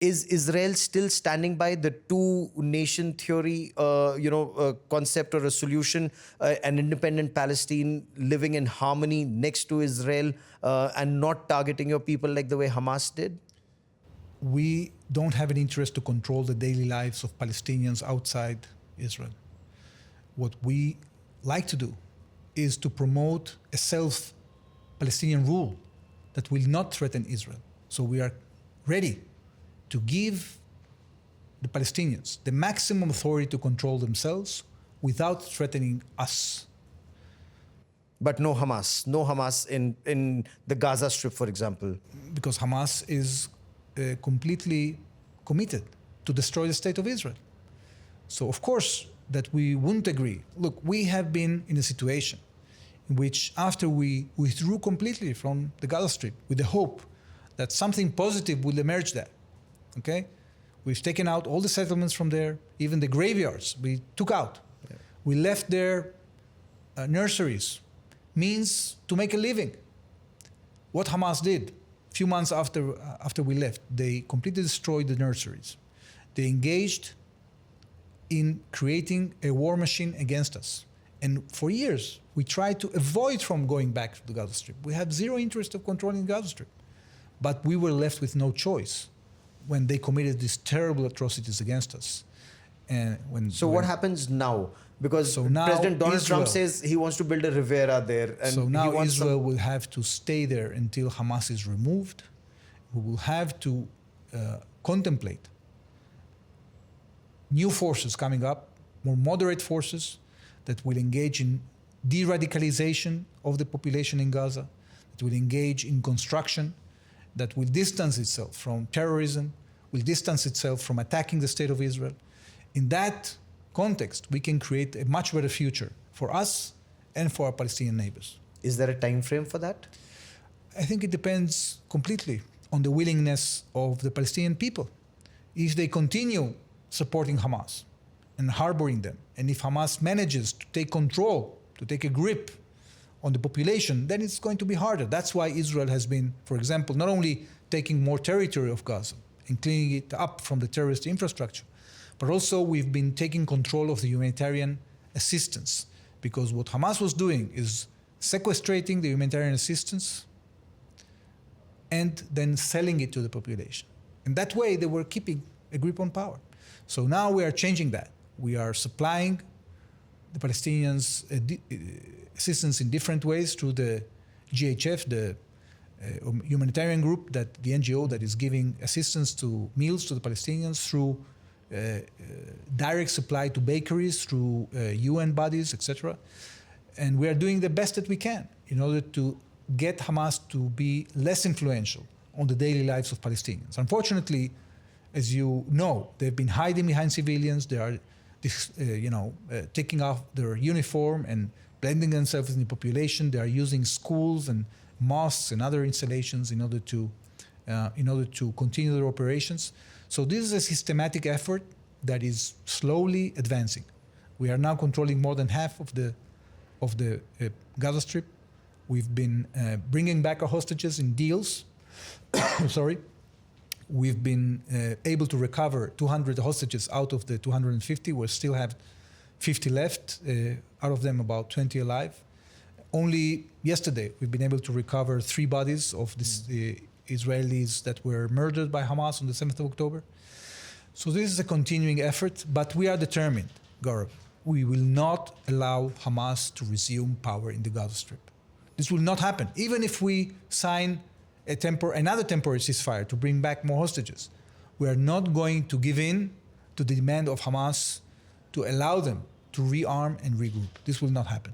is Israel still standing by the two-nation theory, concept or a solution, an independent Palestine living in harmony next to Israel and not targeting your people like the way Hamas did? We don't have an interest to control the daily lives of Palestinians outside Israel. What we like to do is to promote a self-Palestinian rule that will not threaten Israel. So we are ready to give the Palestinians the maximum authority to control themselves without threatening us. But no Hamas in the Gaza Strip, for example. Because Hamas is completely committed to destroy the state of Israel. So of course that we wouldn't agree. Look, we have been in a situation in which after we withdrew completely from the Gaza Strip with the hope that something positive will emerge there, okay? We've taken out all the settlements from there, even the graveyards we took out. Yeah. We left there nurseries, means to make a living. What Hamas did, a few months after we left, they completely destroyed the nurseries. They engaged in creating a war machine against us. And for years, we tried to avoid from going back to the Gaza Strip. We had zero interest of controlling the Gaza Strip. But we were left with no choice when they committed these terrible atrocities against us. And what happens now? Because now President Donald Trump says he wants to build a Riviera there. And so now Israel will have to stay there until Hamas is removed. We will have to contemplate new forces coming up, more moderate forces that will engage in de-radicalization of the population in Gaza, that will engage in construction, that will distance itself from terrorism, will distance itself from attacking the state of Israel. In that context, we can create a much better future for us and for our Palestinian neighbors. Is there a time frame for that? I think it depends completely on the willingness of the Palestinian people. If they continue supporting Hamas and harboring them, and if Hamas manages to take control, to take a grip on the population, then it's going to be harder. That's why Israel has been, for example, not only taking more territory of Gaza and cleaning it up from the terrorist infrastructure, but also we've been taking control of the humanitarian assistance, because what Hamas was doing is sequestrating the humanitarian assistance and then selling it to the population. And that way they were keeping a grip on power. So now we are changing that. We are supplying the Palestinians assistance in different ways through the GHF, the humanitarian group, the NGO that is giving assistance to meals to the Palestinians, through direct supply to bakeries, through UN bodies, etc. And we are doing the best that we can in order to get Hamas to be less influential on the daily lives of Palestinians. Unfortunately, as you know, they've been hiding behind civilians. They are, taking off their uniform and blending themselves in the population. They are using schools and mosques and other installations in order to continue their operations. So this is a systematic effort that is slowly advancing. We are now controlling more than half of the Gaza Strip. We've been bringing back our hostages in deals. Sorry. We've been able to recover 200 hostages out of the 250. We still have 50 left, out of them about 20 alive. Only yesterday, we've been able to recover 3 bodies of the Israelis that were murdered by Hamas on the 7th of October. So this is a continuing effort, but we are determined, Gaurav. We will not allow Hamas to resume power in the Gaza Strip. This will not happen, even if we sign another temporary ceasefire to bring back more hostages. We are not going to give in to the demand of Hamas to allow them to rearm and regroup. This will not happen.